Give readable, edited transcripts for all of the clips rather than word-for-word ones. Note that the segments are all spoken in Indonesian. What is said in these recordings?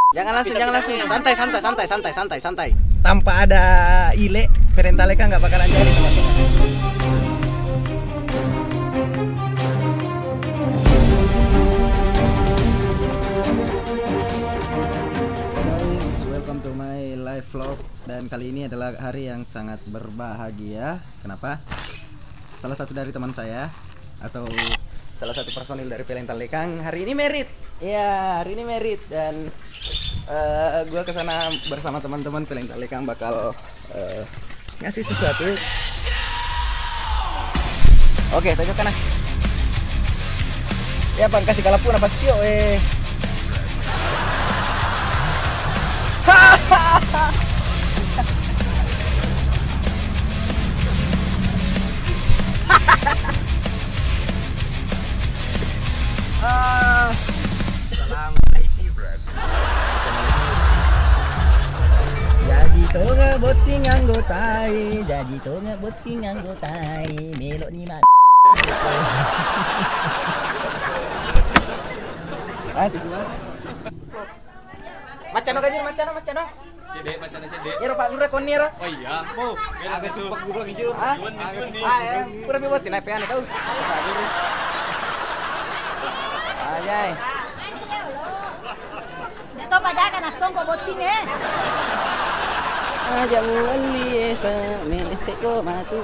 Jangan langsung, santai. Tanpa ada ile, Perentaleka nggak bakalan jadi teman-teman. Guys, welcome to my live vlog. Dan kali ini adalah hari yang sangat berbahagia. Kenapa? Salah satu dari teman saya atau salah satu personil dari Perentaleka hari ini merit. Ya, hari ini merit dan gue kesana bersama teman-teman Perentaleka bakal ngasih sesuatu. Oke, tunjukkan ah. Ya bang, kasih kalapun apa sih? Jadi to ngebuting anggotai melok ni mat. Tisu mas. Macano ganyan, macano. Cede, macano cede. Iro pak guru kon niro. Oh iya, po. Agak supak guru lagi jero. Kurang buat tinapean tau. Ajay. Ito pa dagan asong ko boting Ajak muali esa meliseko matu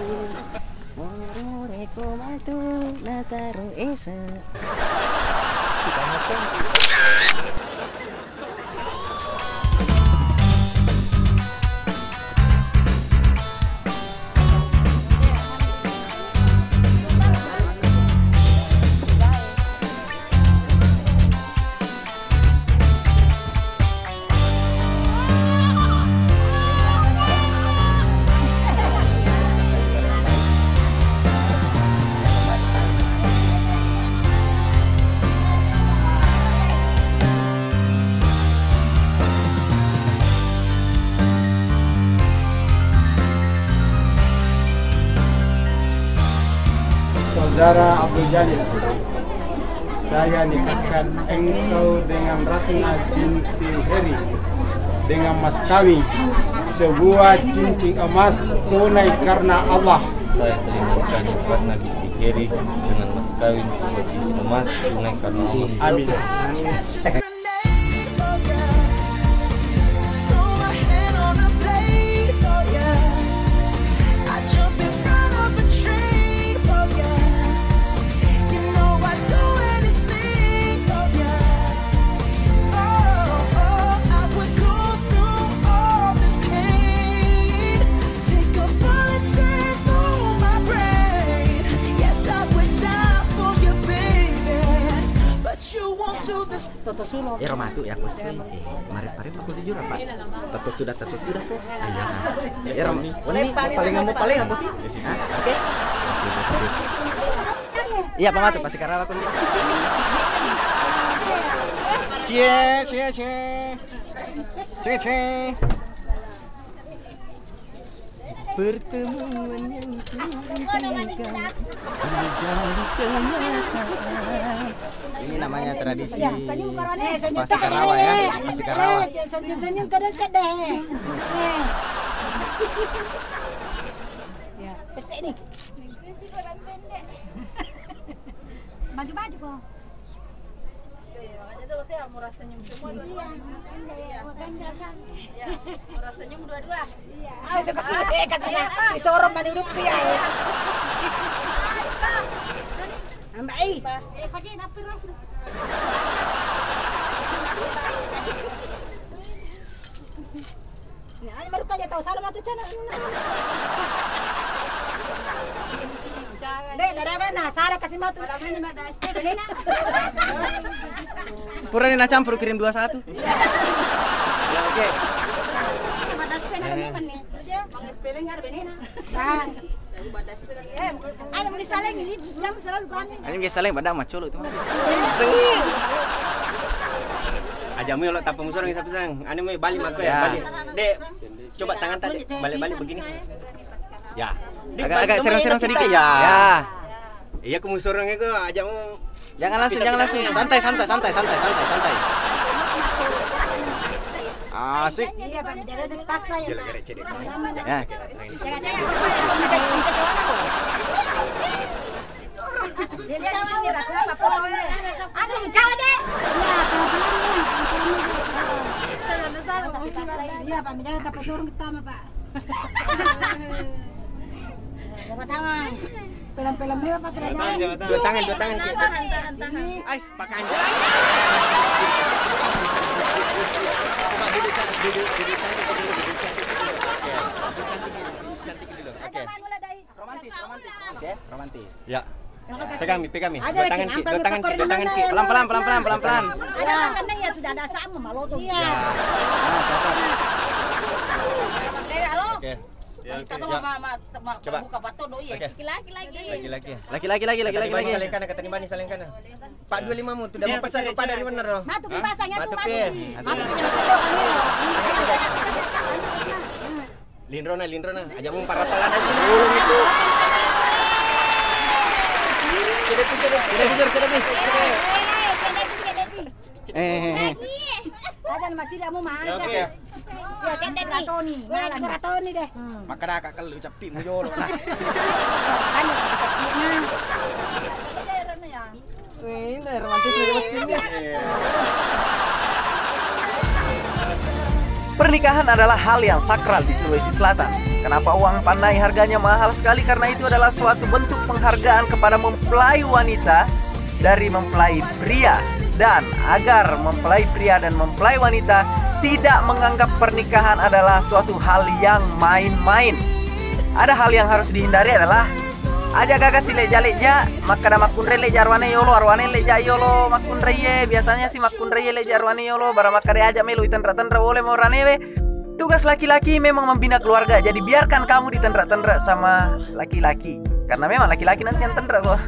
moreko matu nataru esa kita makan. Saudara Abdul Jalil, saya nikahkan engkau dengan Ratna binti Heri dengan mas kawin sebuah cincin emas tunai karena Allah. Saya terima nikahnya Ratna binti Heri dengan mas kawin sebuah cincin emas tunai karena Allah. Amin. Ya romatu ya aku sih. Kemarin aku jujur apa? Tetut sudah kok. Iya. Ya rom. Paling apa sih? Oke. Iya pamatu pasti karena aku. Cie. Pertemuan yang menjadi kenyataan. Ini namanya tradisi pasti Karawa ya, pasti Karawa. Senyum kadang-kadang. Ya, pesek ni. Maju kok. Makanya tuh ya murah senyum semua tuh. Iya, makanya san. Iya, murah senyum dua-dua. Iya. Itu kasih disorong mani uduk ya. Ambai. Pakai dapur lah. Ini baru aja tahu salam atau cana. Dek, darah salah kasih matu. Pura ni nak campur kirim 21. Ya oke. Ada mungkin saling ini, bilang selalu panen. Ini biasa lain pada macul itu mah. Ajamu lo tapung sorong isa pisang. Anu me balik mako ya, balik. Dek, coba tangan tadi balik begini. Ya. Agak serong-serong sedikit. Ya. Ya. Iya kamu sorongnya ke ajamu. Jangan langsung, santai. Asik. Iya, Pak, menjaga itu pas saya. Gila gila cedek. Ya. Dia lihat di sini rasa apa pokoknya. Aduh, jauh deh. Iya, pelan-pelan. Iya, Pak, menjaga tak pesurung kita mah, Pak. Jabat tangan. Pelan-pelan dia Pak Raja. Dua tangan. Tahan. Ais, pakai anjir. Oke. Romantis. Ya. Pegang mi. Aja Dua tangan ki. Pelan-pelan. Ada kan ya sudah ada sama malu tuh. Iya. Oke. Satu Coba. buka batu doi ya. Oke. Laki-laki. Salingkan kata Nimbani salingkan. Pak 25 mu sudah mau pesan kepada dari benar loh. Matu pibasanya tuh. Matu pi. Linrona. Aja mau 400 aja dulu itu. Aja masih dia mau main. Oke. Ya cendek ratoni. Ratoni deh. Maka dah kakak lu capik mu jolo lah. Banyak. Ini romantis banget. Pernikahan adalah hal yang sakral di Sulawesi Selatan. Kenapa uang panai harganya mahal sekali? Karena itu adalah suatu bentuk penghargaan kepada mempelai wanita dari mempelai pria. Dan agar mempelai pria dan mempelai wanita tidak menganggap pernikahan adalah suatu hal yang main-main. Ada hal yang harus dihindari adalah aja gagas si leja maka makunre leja arwane leja yolo makunre ye. Biasanya si makunre ye leja arwane yolo bara makare aja melu itendra-tendra oleh morane we. Tugas laki-laki memang membina keluarga. Jadi biarkan kamu ditendra-tendra sama laki-laki. Karena memang laki-laki nanti yang tendra kok.